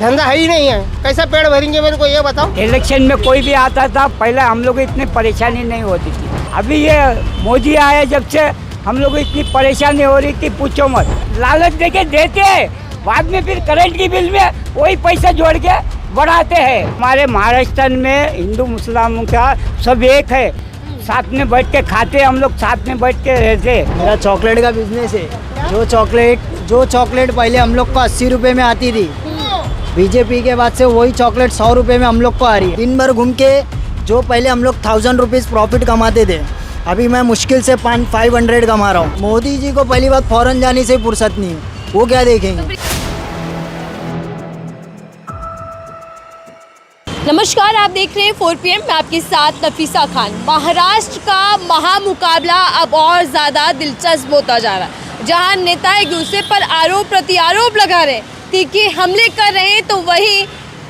धंधा है ही नहीं है, कैसा पेड़ भरेंगे मेरे को ये बताओ। इलेक्शन में कोई भी आता था, पहले हम लोग इतनी परेशानी नहीं होती थी। अभी ये मोदी आए जब से हम लोग इतनी परेशानी हो रही थी, पूछो मत। लालच देके देते हैं, बाद में फिर करंट की बिल में वही पैसा जोड़ के बढ़ाते हैं। हमारे महाराष्ट्र में हिंदू मुसलमानों का सब एक है, साथ में बैठ के खाते, हम लोग साथ में बैठ के रहते। मेरा चॉकलेट का बिजनेस है। जो चॉकलेट पहले हम लोग को 80 रुपए में आती थी, बीजेपी के बाद से वही चॉकलेट 100 रुपए में हम लोग को आ रही है। दिन भर घूम के जो पहले हम लोग 1000 रुपीज़ प्रॉफिट कमाते थे, अभी मैं मुश्किल से 500 कमा रहा हूँ। मोदी जी को पहली बात फौरन जाने से फुर्सत नहीं है, वो क्या देखेंगे। नमस्कार, आप देख रहे हैं 4 PM, मैं आपके साथ नफीसा खान। महाराष्ट्र का महामुकाबला अब और ज़्यादा दिलचस्प होता जा रहा है, जहां नेता एक दूसरे पर आरोप प्रत्यारोप लगा रहे हैं, तीखे हमले कर रहे हैं, तो वही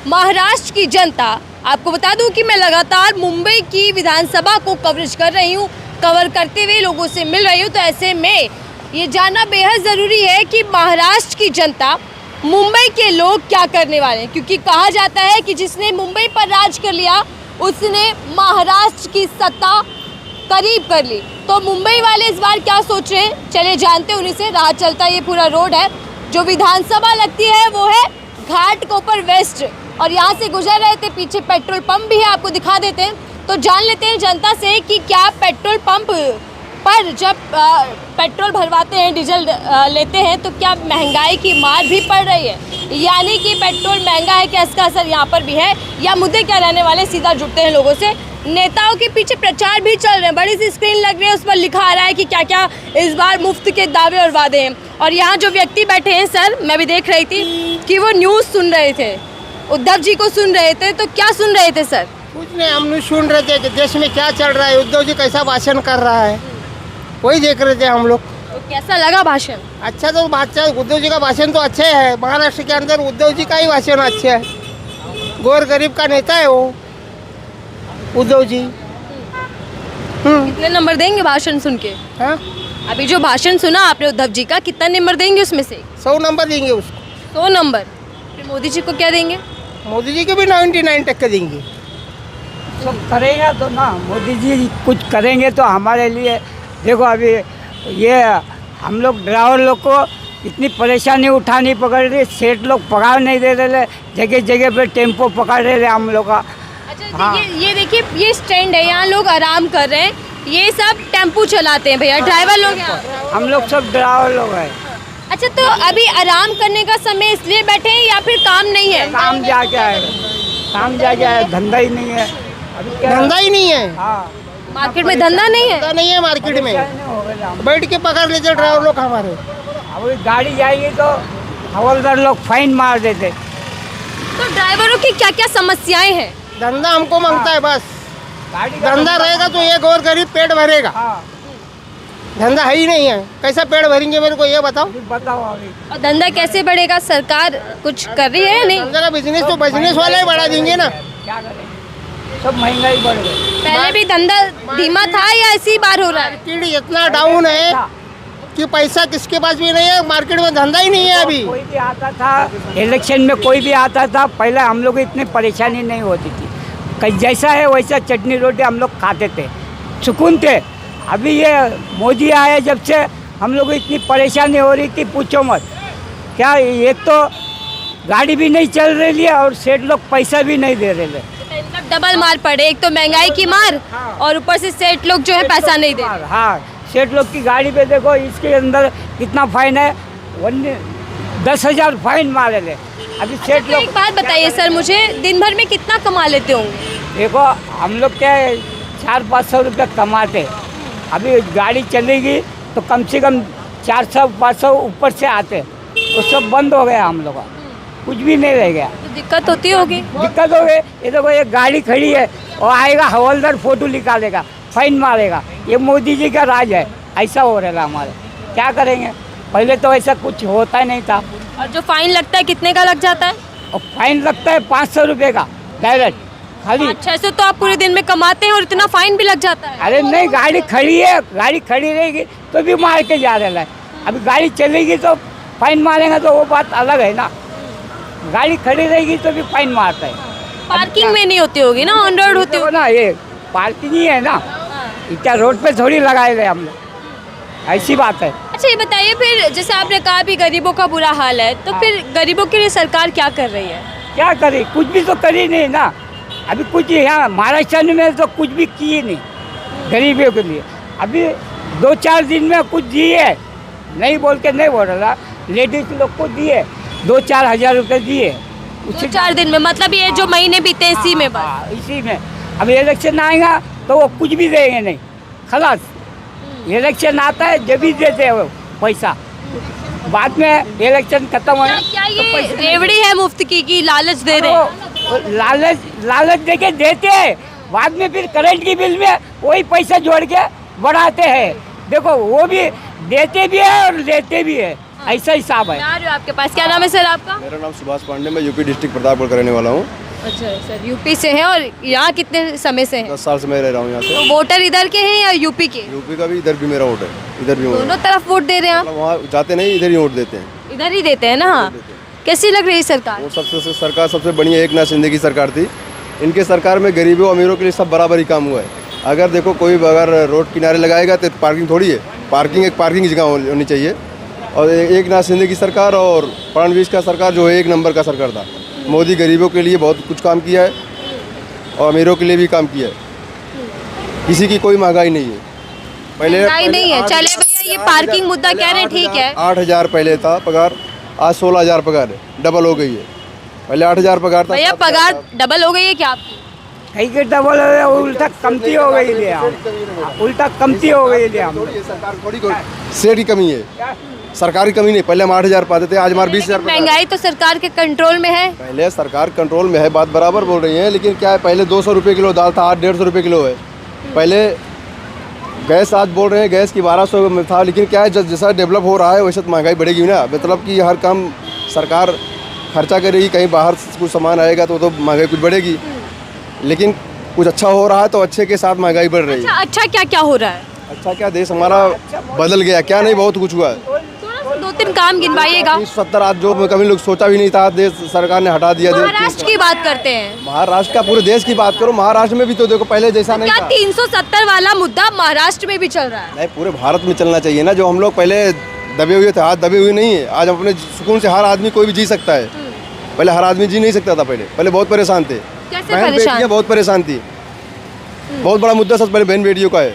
महाराष्ट्र की जनता। आपको बता दूं कि मैं लगातार मुंबई की विधानसभा को कवरेज कर रही हूं, कवर करते हुए लोगों से मिल रही हूं, तो ऐसे में ये जानना बेहद ज़रूरी है कि महाराष्ट्र की जनता, मुंबई के लोग क्या करने वाले हैं। क्योंकि कहा जाता है कि जिसने मुंबई पर राज कर लिया उसने महाराष्ट्र की सत्ता करीब कर ली। तो मुंबई वाले इस बार क्या सोच रहे हैं, चले जानते हैं उन्हीं से। राह चलता ये पूरा रोड है, जो विधानसभा लगती है वो है घाटकोपर वेस्ट, और यहाँ से गुजर रहे थे। पीछे पेट्रोल पंप भी है, आपको दिखा देते हैं। तो जान लेते हैं जनता से कि क्या पेट्रोल पंप पर जब पेट्रोल भरवाते हैं, डीजल लेते हैं, तो क्या महंगाई की मार भी पड़ रही है, यानी कि पेट्रोल महंगा है, क्या इसका असर यहाँ पर भी है, या मुद्दे क्या रहने वाले। सीधा जुड़ते हैं लोगों से। नेताओं के पीछे प्रचार भी चल रहे हैं, बड़ी सी स्क्रीन लग रही है, उस पर लिखा आ रहा है कि क्या क्या इस बार मुफ्त के दावे और वादे हैं। और यहाँ जो व्यक्ति बैठे हैं सर, मैं भी देख रही थी कि वो न्यूज़ सुन रहे थे, उद्धव जी को सुन रहे थे। तो क्या सुन रहे थे सर? कुछ नहीं, हम सुन रहे थे कि देश में क्या चल रहा है, उद्धव जी कैसा भाषण कर रहा है, वही देख रहे थे हम लोग। तो कैसा लगा भाषण? अच्छा, तो भाषण उद्धव जी का भाषण तो अच्छे है। महाराष्ट्र के अंदर उद्धव जी का ही भाषण अच्छे है, गौर गरीब का नेता है वो उद्धव जी। कितने नंबर देंगे भाषण सुन के? हाँ, अभी जो भाषण सुना आपने उद्धव जी का, कितना नंबर देंगे उसमें से? 100 नंबर देंगे उसको। 100 नंबर। फिर मोदी जी को क्या देंगे? मोदी जी को भी 99% देंगे। सब करेगा तो ना, मोदी जी कुछ करेंगे तो हमारे लिए। देखो अभी ये हम लोग ड्राइवर लोग को इतनी परेशानी उठानी पकड़ रही, सेठ लोग पगार नहीं दे रहे, जगह जगह पे टेम्पो पकड़ रहे हम लोग का। अच्छा, हाँ। ये देखिए, ये स्टैंड है, यहाँ लोग आराम कर रहे हैं, ये सब टेम्पो चलाते हैं भैया, ड्राइवर लोग यहाँ। हम लोग सब ड्राइवर लोग हैं। अच्छा, तो अभी आराम करने का समय इसलिए बैठे हैं या फिर काम नहीं है? काम जाके आए, काम जाके आए, धंधा ही नहीं है अभी। क्या धंधा ही नहीं है। हाँ, मार्केट में धंधा नहीं है? धंधा नहीं है मार्केट में, हो गया। बैठ के पकड़ लेते ड्राइवर लोग हमारे। अब गाड़ी जाएगी तो हवलदार लोग फाइन मार देते। तो ड्राइवरों की क्या क्या समस्याएं हैं? धंधा हमको मांगता है बस, गाड़ी का धंधा रहेगा तो ये गौर गरीब पेट भरेगा। हाँ, धंधा है ही नहीं है, कैसा पेट भरेंगे मेरे को ये बताओ। बताओ अभी। और धंधा कैसे बढ़ेगा? सरकार कुछ कर रही है या नहीं? धंधा का बिजनेस तो बिजनेस वाले ही बढ़ा देंगे ना। क्या करेंगे, सब महंगाई बढ़ गई। पहले भी धंधा धीमा था या इसी बार हो रहा है? मार्केट इतना डाउन है कि पैसा किसके पास भी नहीं है, मार्केट में धंधा ही नहीं है अभी। कोई भी आता था, इलेक्शन में कोई भी आता था, पहले हम लोग इतनी परेशानी नहीं होती थी। कहीं जैसा है वैसा चटनी रोटी हम लोग खाते थे, सुकून थे। अभी ये मोदी आए जब से हम लोग इतनी परेशानी हो रही थी, पूछो मत। क्या एक तो गाड़ी भी नहीं चल रही है और सेठ लोग पैसा भी नहीं दे रहे। डबल मार पड़े, एक तो महंगाई की मार और ऊपर से सेठ लोग जो है पैसा नहीं दे रहे। हाँ, सेठ लोग की गाड़ी पे देखो, इसके अंदर कितना फाइन है, 10,000 फाइन मारे थे। अभी सेठ तो लोग। एक बात बताइए सर मुझे, दिन भर में कितना कमा लेते होंगे? देखो हम लोग क्या 400-500 रुपये कमाते, अभी गाड़ी चलेगी तो कम से कम 400-500 ऊपर से आते, तो सब बंद हो गया हम लोग का, कुछ भी नहीं रह गया। तो दिक्कत होती होगी? दिक्कत हो गई। ये देखो एक गाड़ी खड़ी है और आएगा हवलदार फोटो निकालेगा, फाइन मारेगा। ये मोदी जी का राज है, ऐसा हो रहा है हमारे। क्या करेंगे, पहले तो ऐसा कुछ होता ही नहीं था। और जो फाइन लगता है कितने का लग जाता है? और फाइन लगता है 500 रुपये का डायरेक्ट खाली। 600 तो आप पूरे दिन में कमाते हैं और इतना फाइन भी लग जाता है? अरे नहीं, गाड़ी खड़ी है, गाड़ी खड़ी रहेगी तो भी मार के जा रहा है। अभी गाड़ी चलेगी तो फाइन मारेंगे तो वो बात अलग है ना। गाड़ी खड़ी रहेगी तो भी फाइन मारता है। पार्किंग में नहीं होती होगी ना, ऑन रोड होती देखो होगी। ना, ये पार्किंग ही है ना, इतना रोड पे थोड़ी लगाए गए हम लोग, ऐसी बात है। अच्छा ये बताइए फिर, जैसे आपने कहा भी गरीबों का बुरा हाल है, तो फिर गरीबों के लिए सरकार क्या कर रही है? क्या करे, कुछ भी तो करी नहीं ना अभी, कुछ यहाँ महाराष्ट्र में तो कुछ भी किए नहीं गरीबों के लिए। अभी 2-4 दिन में कुछ दिए, नहीं बोल के नहीं बोल रहा, लेडीज लोग को दिए 2-4 हज़ार रुपये दिए। 4 दिन में, मतलब ये जो महीने बीते इसी में बस। हाँ, इसी में। अब इलेक्शन आएगा तो वो कुछ भी देंगे नहीं, खलास। इलेक्शन आता है जब भी देते हैं वो पैसा, बाद में इलेक्शन खत्म हो क्या ये रेवड़ी है मुफ्त की लालच दे रहे हैं? लालच देके देते हैं, बाद में फिर करंट की बिल में वही पैसा जोड़ के बढ़ाते हैं। देखो वो भी देते भी है और लेते भी है, ऐसा हिसाब है। मैं आ रही हूँ आपके पास। क्या नाम है सर आपका? मेरा नाम सुभाष पांडे, मैं यूपी डिस्ट्रिक्ट प्रतापगढ़ का रहने वाला हूँ। अच्छा सर, यूपी से हैं और यहाँ कितने समय से हैं? 10 साल से मैं रह रहा हूँ यहाँ से। तो वोटर इधर के हैं या यूपी के? यूपी का भी, इधर भी मेरा वोट है, इधर भी वोट है। दोनों तरफ वोट दे रहे हैं आप? मतलब वहाँ जाते नहीं, इधर ही वोट देते हैं। इधर ही देते हैं ना। कैसी लग रही है सरकार? वो सरकार सबसे बढ़िया एकनाथ शिंदे की सरकार थी। इनके सरकार में गरीबों अमीरों के लिए सब बराबर ही काम हुआ है। अगर देखो कोई अगर रोड किनारे लगाएगा तो पार्किंग थोड़ी है, पार्किंग जगह होनी चाहिए। और एकनाथ शिंदे की सरकार और फडणवीस का सरकार जो है एक नंबर का सरकार था। मोदी गरीबों के लिए बहुत कुछ काम किया है और अमीरों के लिए भी काम किया है। किसी की कोई महंगाई नहीं है। पहले नहीं है। चले भैया, ये पार्किंग मुद्दा कह रहे हैं, ठीक है। 8,000 पहले था पगार, आज 16,000 पगार है, डबल हो गई है। पहले 8,000 पगार था। भैया पगार डबल हो गई है क्या आपकी? कहीं के डबल हो गया, उल्टा कमती हो गई ले हम, उल्टा कमती हो गई ले हम। सरकार थोड़ी सेठ की कमी है, सरकार की कमी नहीं। पहले हम 8,000 पाते थे, आज हमारे 20,000। महंगाई तो सरकार के कंट्रोल में है। पहले सरकार कंट्रोल में है, बात बराबर बोल रही है, लेकिन क्या है, पहले 200 रुपये किलो दाल था, आज 150 रुपये किलो है। पहले गैस, आज बोल रहे हैं गैस की 1200 में था, लेकिन क्या है, जैसा डेवलप हो रहा है वैसे तो महंगाई बढ़ेगी ना। मतलब कि हर काम सरकार खर्चा करेगी, कहीं बाहर से कुछ सामान आएगा तो महंगाई कुछ बढ़ेगी। लेकिन कुछ अच्छा हो रहा है तो अच्छे के साथ महंगाई बढ़ रही है। अच्छा क्या क्या हो रहा है? अच्छा क्या, देश हमारा बदल गया, क्या नहीं, बहुत कुछ हुआ है। 2-3 काम गिनवाइएगा। 70 आज जो कभी लोग सोचा भी नहीं था, देश सरकार ने हटा दिया। महाराष्ट्र की बात करते हैं। महाराष्ट्र का, पूरे देश की बात करो, महाराष्ट्र में भी तो देखो पहले जैसा नहीं क्या था। 370 वाला मुद्दा महाराष्ट्र में भी चल रहा है? नहीं, पूरे भारत में चलना चाहिए ना। जो हम लोग पहले दबे हुए थे, आज दबे हुए नहीं है। आज अपने सुकून से हर आदमी कोई भी जी सकता है। पहले हर आदमी जी नहीं सकता था, पहले बहुत परेशान थे। बहन बेटियां बहुत परेशान थी। बहुत बड़ा मुद्दा सच पहले बहन बेटियों का है।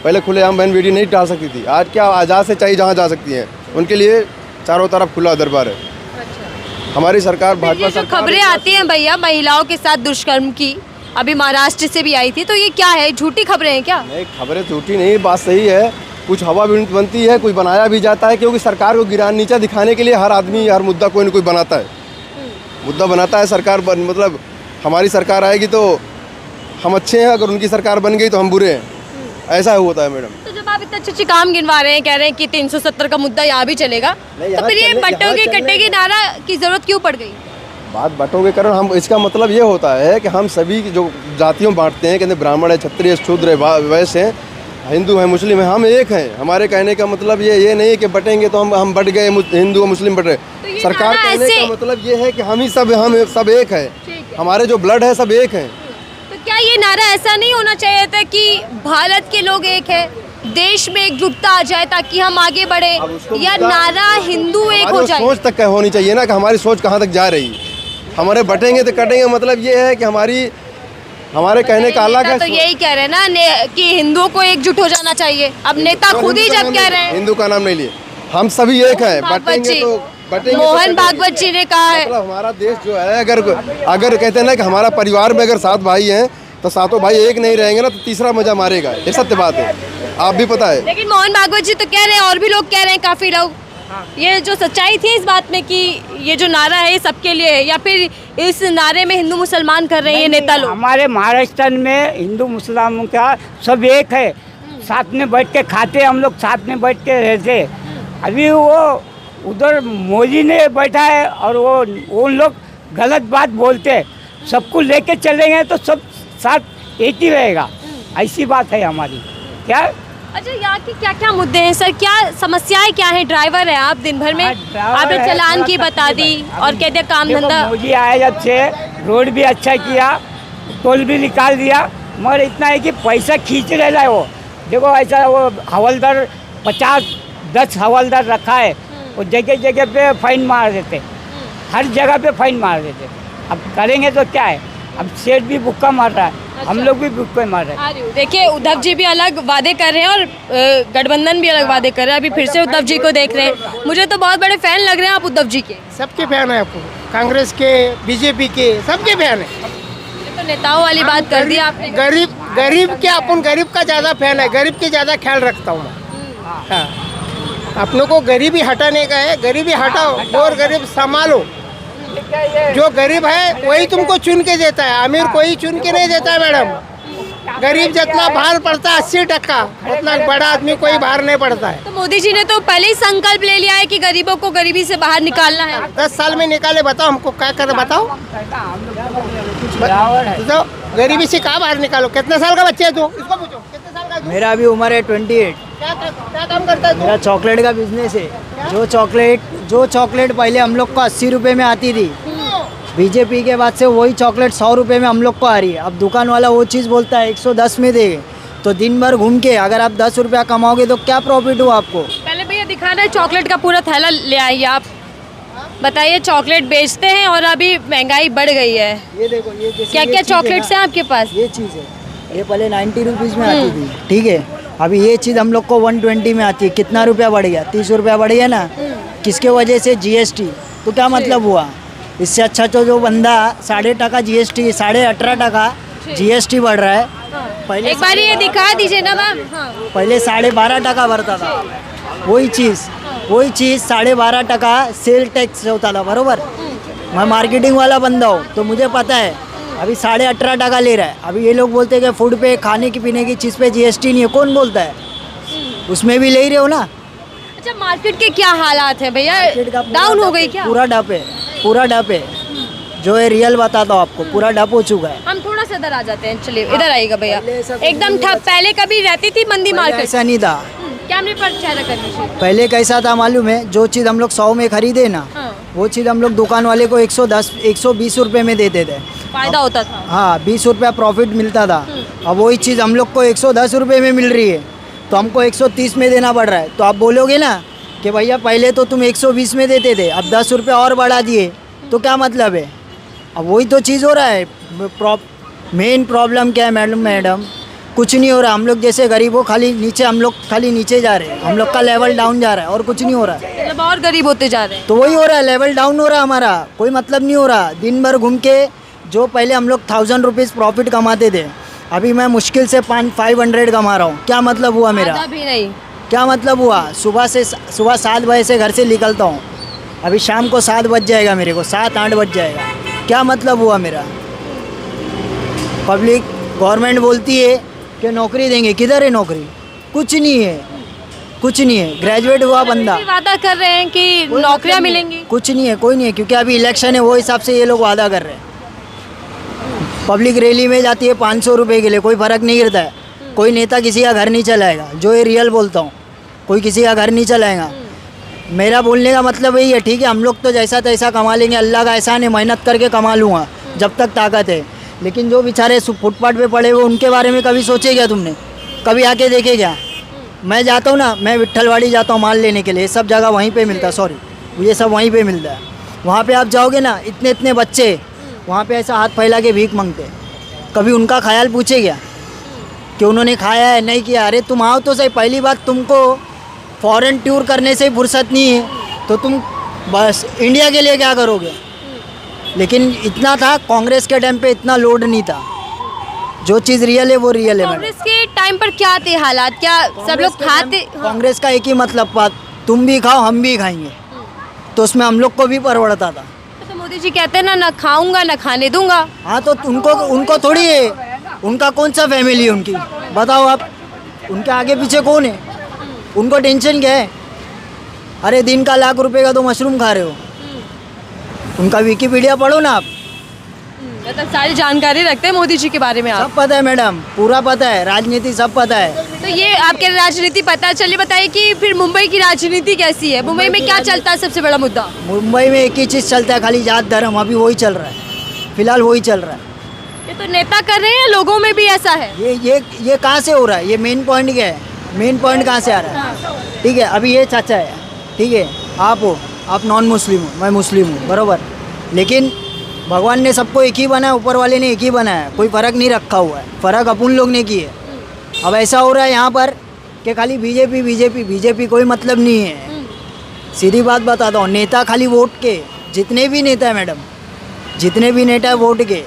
पहले खुलेआम बहन बेटी नहीं डाल सकती थी, आज क्या आज़ाद से चाहिए जहाँ जा सकती हैं। उनके लिए चारों तरफ खुला दरबार है। हमारी सरकार, भाजपा सरकार। खबरें आती हैं भैया महिलाओं के साथ दुष्कर्म की, अभी महाराष्ट्र से भी आई थी, तो ये क्या है, झूठी खबरें हैं क्या? नहीं, खबरें झूठी नहीं, बात सही है। कुछ हवा भी बनती है, कुछ बनाया भी जाता है, क्योंकि सरकार को गिरान नीचा दिखाने के लिए हर आदमी हर मुद्दा कोई न कोई बनाता है, मुद्दा बनाता है। सरकार मतलब हमारी सरकार आएगी तो हम अच्छे हैं, अगर उनकी सरकार बन गई तो हम बुरे हैं, ऐसा होता है मैडम। तो जब आप इतने अच्छे काम गिनवा रहे हैं, कह रहे हैं कि 370 का मुद्दा यहाँ भी चलेगा, तो फिर ये बंटोगे कट्टेगी नारा की जरूरत क्यों पड़ गई? बात बटोगे कारण हम, इसका मतलब ये होता है कि हम सभी जो जातियों बांटते हैं, कहते ब्राह्मण है, क्षत्रिय, शूद्र है, वैश्य हैं, हिंदू है, मुस्लिम है, हम एक हैं। हमारे कहने का मतलब ये नहीं कि बटेंगे तो हम बट गए, हिंदू और मुस्लिम बट रहे। सरकार कहने का मतलब ये है कि हम सब एक है, हमारे जो ब्लड है सब एक है। तो क्या ये नारा ऐसा नहीं होना चाहिए था कि भारत के लोग एक है, देश में एकजुटता आ जाए ताकि हम आगे बढ़े, या नारा हिंदू एक हो जाए? सोच तक होनी चाहिए ना कि हमारी सोच कहाँ तक जा रही है। हमारे बटेंगे तो कटेंगे, मतलब ये है कि हमारे कहने का अलग है। तो यही कह रहे हैं ना कि हिंदुओं को एकजुट हो जाना चाहिए। अब नेता खुद ही जब कह रहे हैं, हिंदू का नाम नहीं लिए, हम सभी एक हैं, बटेंगे तो बटेंगे। मोहन भागवत जी ने कहा है, मतलब हमारा देश जो है, अगर कहते हैं ना कि हमारा परिवार में अगर 7 भाई हैं तो 7 भाई एक नहीं रहेंगे ना तो तीसरा मजा मारेगा, ये सत्य बात है, आप भी पता है। लेकिन मोहन भागवत जी तो कह रहे हैं, और भी लोग कह रहे हैं, काफी लोग, ये जो सच्चाई थी इस बात में कि ये जो नारा है ये सबके लिए है, या फिर इस नारे में हिंदू मुसलमान कर रहे हैं ये नेता लोग? हमारे महाराष्ट्र में हिंदू मुसलमानों का सब एक है, साथ में बैठ के खाते, हम लोग साथ में बैठ के रहते। अभी वो उधर मोदी ने बैठा है और वो उन लोग गलत बात बोलते हैं, सबको लेके चलेंगे तो सब साथ एक ही रहेगा, ऐसी बात है हमारी। क्या अच्छा, यहाँ के क्या क्या मुद्दे हैं सर, क्या समस्याएं क्या हैं? ड्राइवर है आप, दिन भर में आपने चालान की बता दी और कहते हैं काम धंधा। मोदी आया जब से रोड भी अच्छा किया, टोल भी निकाल दिया, मगर इतना है कि पैसा खींच रहा है वो। देखो ऐसा वो हवलदार 50-10 हवलदार रखा है, वो जगह जगह पे फाइन मार देते, हर जगह पे फाइन मार देते। अब करेंगे तो क्या है, अब सेठ भी बुक्का मार रहा है, हम लोग भी बुक्का मार रहे हैं। देखिए, उद्धव जी भी अलग वादे कर रहे हैं और गठबंधन भी अलग वादे कर रहे हैं। अभी फिर से उद्धव जी को देख रहे हैं। मुझे तो बहुत बड़े फैन लग रहे हैं आप उद्धव जी के। सबके फैन है आपको, कांग्रेस के, बीजेपी के, सबके फैन है। ये तो नेताओं वाली बात कर दी आपने। गरीब के, अपन गरीब का ज़्यादा फैन है, गरीब के ज़्यादा ख्याल रखता हूँ मैं। हाँ, अपनों को गरीबी हटाने का है, गरीबी हटाओ और गरीब संभालो। जो गरीब है वही तुमको चुन के देता है, अमीर कोई चुन के नहीं देता है मैडम। गरीब जितना बाहर पड़ता है 80%, उतना बड़ा आदमी कोई बाहर नहीं पड़ता है। तो मोदी जी ने तो पहले ही संकल्प ले लिया है कि गरीबों को गरीबी से बाहर निकालना है। 10 साल में निकाले, बताओ हमको क्या कर, बताओ तो गरीबी से कहाँ बाहर निकालो। कितने साल का बच्चा है तू, इसको पूछो कितने साल का है तू? मेरा अभी उम्र है 28। क्या काम करता है मेरा तू? चॉकलेट का बिजनेस है। जो चॉकलेट पहले हम लोग को 80 रुपये में आती थी, बीजेपी के बाद से वही चॉकलेट 100 रुपये में हम लोग को आ रही है। अब दुकान वाला वो चीज़ बोलता है 110 में देंगे, तो दिन भर घूम के अगर आप 10 रुपया कमाओगे तो क्या प्रॉफिट हुआ आपको? पहले भैया दिखाना है, चॉकलेट का पूरा थैला ले आइए आप। बताइए, चॉकलेट बेचते हैं और अभी महंगाई बढ़ गई है। ये देखो, ये जैसे क्या ये क्या चीज़ है चॉकलेट्स ना, हैं आपके पास? ये चीज़ है, ये पहले 90 रुपीज़ में आती थी, ठीक है। अभी ये चीज़ हम लोग को 120 में आती है। कितना रुपया बढ़ गया? 30 रुपया बढ़ गया ना। किसके वजह से? GST। तो क्या मतलब हुआ? इससे अच्छा तो जो बंदा 18.5 GST, 18.5 GST बढ़ रहा है। पहले एक बार ये दिखा दीजिए ना मैम। हाँ। पहले 12.5 भरता था, वही चीज़ 12.5 सेल टैक्स होता था, बरोबर। मैं मार्केटिंग वाला बंदा हूँ तो मुझे पता है। अभी 18.5 ले रहा है। अभी ये लोग बोलते हैं कि फूड पे, खाने की पीने की चीज़ पे GST नहीं है। कौन बोलता है? उसमें भी ले ही रहे हो ना। अच्छा, मार्केट के क्या हालात है भैया? मार्केट का पूरा डाउन हो डप गई है, क्या? पूरा डप है, पूरा डप है। जो है रियल बताता हूँ आपको, पूरा डप हो चुका है। हम थोड़ा सा इधर आ जाते हैं, चलिए इधर आइएगा भैया। पहले ऐसा कुछ एकदम नहीं ठप। था। पहले कभी रहती थी मंदी पहले मार्केट? ऐसा नहीं था। कैमरे पर चेहरा करनी चाहिए। पहले कैसा था मालूम है? जो चीज़ हम लोग 100 में खरीदे ना, हाँ। वो चीज़ हम लोग दुकान वाले को 120 रुपये में देते थे। फायदा होता था। हाँ, 20 रुपया प्रॉफिट मिलता था। अब वही चीज़ हम लोग को 110 रुपये में मिल रही है, तो हमको 130 में देना पड़ रहा है। तो आप बोलोगे ना कि भैया पहले तो तुम 120 में देते थे, अब 10 रुपये और बढ़ा दिए, तो क्या मतलब है? अब वही तो चीज़ हो रहा है। मेन प्रॉब्लम क्या है मैडम? कुछ नहीं हो रहा। हम लोग जैसे गरीब हो, खाली नीचे, हम लोग खाली नीचे जा रहे हैं। हम लोग का लेवल डाउन जा रहा है और कुछ नहीं हो रहा है। मतलब और गरीब होते जा रहे हैं। तो वही हो रहा है, लेवल डाउन हो रहा है हमारा, कोई मतलब नहीं हो रहा। दिन भर घूम के, जो पहले हम लोग 1000 रुपीज़ प्रॉफिट कमाते थे, अभी मैं मुश्किल से 500 कमा रहा हूँ। क्या मतलब हुआ मेरा? आधा भी नहीं। क्या मतलब हुआ? सुबह 7 बजे से घर से निकलता हूँ, अभी शाम को 7 बज जाएगा, मेरे को 7-8 बज जाएगा। क्या मतलब हुआ मेरा? पब्लिक गवर्नमेंट बोलती है कि नौकरी देंगे, किधर है नौकरी? कुछ नहीं है, कुछ नहीं है। ग्रेजुएट हुआ बंदा, ये वादा कर रहे हैं कि कोई नौकरियां मतलब नहीं, मिलेंगी। कुछ नहीं है, कोई नहीं है, क्योंकि अभी इलेक्शन है, वो हिसाब से ये लोग वादा कर रहे हैं। पब्लिक रैली में जाती है 500 रुपये के लिए, कोई फ़र्क नहीं गिरता है। कोई नेता किसी का घर नहीं चलाएगा, जो ये रियल बोलता हूँ, कोई किसी का घर नहीं चलाएगा। मेरा बोलने का मतलब यही है, ठीक है, हम लोग तो जैसा तैसा कमा लेंगे, अल्लाह का एहसान है, मेहनत करके कमा लूँगा जब तक ताकत है। लेकिन जो बेचारे फुटपाथ पे पड़े हुए, उनके बारे में कभी सोचे क्या तुमने? कभी आके देखे क्या? मैं जाता हूँ ना, मैं विट्ठलवाड़ी जाता हूँ माल लेने के लिए, सब जगह वहीं पे मिलता है। सॉरी, ये सब वहीं पे मिलता है। वहाँ पे आप जाओगे ना, इतने इतने बच्चे वहाँ पे ऐसा हाथ फैला के भीख मांगते। कभी उनका ख्याल पूछे क्या कि उन्होंने खाया है, नहीं किया? अरे तुम आओ तो सही। पहली बात, तुमको फॉरेन टूर करने से फुर्सत नहीं है, तो तुम बस इंडिया के लिए क्या करोगे? लेकिन इतना था, कांग्रेस के टाइम पे इतना लोड नहीं था। जो चीज़ रियल है वो रियल है। कांग्रेस के टाइम पर क्या थे हालात? क्या सब लोग खाते? हाँ। कांग्रेस का एक ही मतलब बात, तुम भी खाओ हम भी खाएंगे, तो उसमें हम लोग को भी परवड़ता था। तो मोदी जी कहते हैं ना खाऊंगा ना खाने दूंगा। हाँ, तो उनको थोड़ी है, उनका कौन सा फैमिली है उनकी? बताओ आप, उनके आगे पीछे कौन है? उनको टेंशन क्या है? अरे दिन का लाख रुपए का तो मशरूम खा रहे हो। उनका विकिपीडिया पढ़ो ना आप, मतलब सारी जानकारी रखते हैं मोदी जी के बारे में आप। सब पता है मैडम, पूरा पता है, राजनीति सब पता है। तो ये आपके राजनीति पता चली, बताइए कि फिर मुंबई की राजनीति कैसी है? मुंबई में क्या चलता है सबसे बड़ा मुद्दा? मुंबई में एक ही चीज़ चलता है, खाली जात धर्म, अभी वही चल रहा है, फिलहाल वही चल रहा है। ये तो नेता कर रहे हैं, लोगों में भी ऐसा है। ये कहाँ से हो रहा है? ये मेन पॉइंट क्या है? मेन पॉइंट कहाँ से आ रहा है? ठीक है, अभी ये चाचा है, ठीक है, आप हो, आप नॉन मुस्लिम हो, मैं मुस्लिम हूँ, बराबर, लेकिन भगवान ने सबको एक ही बनाया, ऊपर वाले ने एक ही बनाया, कोई फ़र्क नहीं रखा हुआ है, फ़र्क अपन लोग ने की है। अब ऐसा हो रहा है यहाँ पर कि खाली बीजेपी बीजेपी बीजेपी, कोई मतलब नहीं है। सीधी बात बताता हूँ, नेता खाली वोट के, जितने भी नेता है मैडम, जितने भी नेता है वोट के,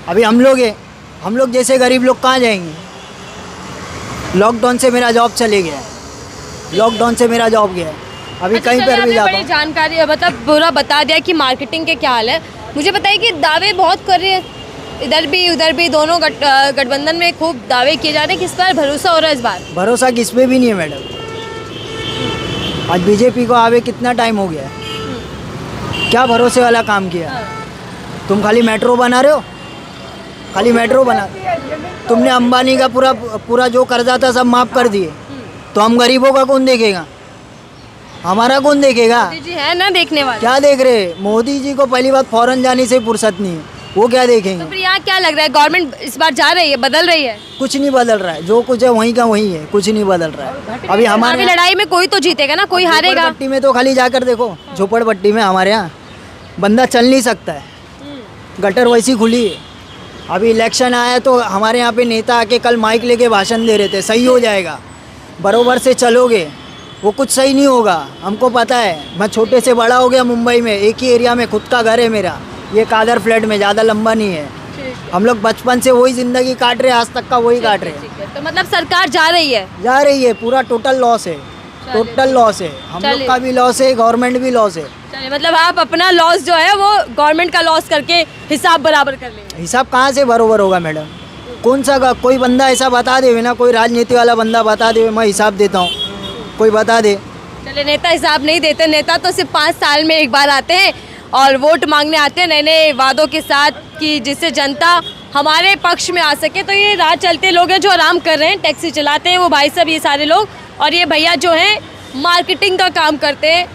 अभी हम लोग हैं, हम लोग जैसे गरीब लोग कहाँ जाएंगे? लॉकडाउन से मेरा जॉब चले गया है, लॉकडाउन से मेरा जॉब गया है, अभी कहीं चलिए, पर भी आपने जाता बड़ी हूँ। जानकारी मतलब पूरा बता दिया कि मार्केटिंग के क्या हाल है। मुझे बताइए कि दावे बहुत कर रहे हैं, इधर भी उधर भी, दोनों गठबंधन में खूब दावे किए जा रहे हैं। किस पर भरोसा हो रहा है इस बार? भरोसा किस पे भी नहीं है मैडम। आज बीजेपी को आवे कितना टाइम हो गया है, क्या भरोसे वाला काम किया? तुम खाली मेट्रो बना रहे हो, खाली मेट्रो बना, तुमने अंबानी का पूरा जो कर्जा था सब माफ़ कर दिए, तो हम गरीबों का कौन देखेगा? हमारा कौन देखेगा? मोदी जी है ना देखने वाले। क्या देख रहे? मोदी जी को पहली बात फौरन जाने से फुर्सत नहीं है, वो क्या देखेंगे? तो फिर यहाँ क्या लग रहा है, गवर्नमेंट इस बार जा रही है, बदल रही है? कुछ नहीं बदल रहा है, जो कुछ है वहीं का वहीं है, कुछ नहीं बदल रहा है। अभी हमारे अभी लड़ाई में कोई तो जीतेगा ना, कोई हारेगा। झोपड़पट्टी में तो खाली जाकर देखो, झोपड़पट्टी में हमारे यहाँ बंदा चल नहीं सकता है, गटर वैसी खुली है। अभी इलेक्शन आया तो हमारे यहाँ पे नेता आके कल माइक लेके भाषण दे रहे थे, सही हो जाएगा, बरोबर से चलोगे, वो कुछ सही नहीं होगा, हमको पता है। मैं छोटे से बड़ा हो गया मुंबई में, एक ही एरिया में खुद का घर है मेरा, ये कादर फ्लैट में, ज़्यादा लंबा नहीं है। हम लोग बचपन से वही ज़िंदगी काट रहे हैं, आज तक का वही काट रहे हैं। तो मतलब सरकार जा रही है? जा रही है, पूरा टोटल लॉस है, टोटल लॉस है, हम लोग का भी लॉस है, गवर्नमेंट भी लॉस है। चलिए, मतलब आप अपना लॉस जो है वो गवर्नमेंट का लॉस करके हिसाब बराबर कर लेंगे। हिसाब कहाँ से बरोबर होगा मैडम? कौन सा कोई बंदा ऐसा बता दे ना, कोई राजनीति वाला बंदा बता दे मैं हिसाब देता हूँ, कोई बता दे। चलिए, नेता हिसाब नहीं देते, नेता तो सिर्फ 5 साल में एक बार आते हैं और वोट मांगने आते हैं नए नए वादों के साथ, कि जिससे जनता हमारे पक्ष में आ सके। तो ये राह चलते लोग हैं जो आराम कर रहे हैं, टैक्सी चलाते हैं वो भाई साहब, ये सारे लोग, और ये भैया जो हैं मार्केटिंग का काम करते हैं।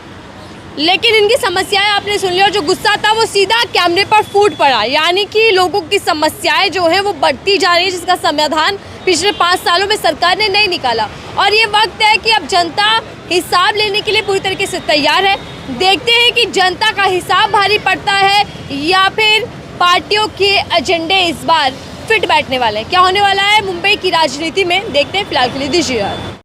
लेकिन इनकी समस्याएं आपने सुन ली, और जो गुस्सा था वो सीधा कैमरे पर फूट पड़ा। यानी कि लोगों की समस्याएं जो हैं वो बढ़ती जा रही है, जिसका समाधान पिछले 5 सालों में सरकार ने नहीं निकाला। और ये वक्त है कि अब जनता हिसाब लेने के लिए पूरी तरीके से तैयार है। देखते हैं कि जनता का हिसाब भारी पड़ता है या फिर पार्टियों के एजेंडे इस बार फिट बैठने वाले हैं। क्या होने वाला है मुंबई की राजनीति में, देखते हैं। फिलहाल के लिए दीजिए।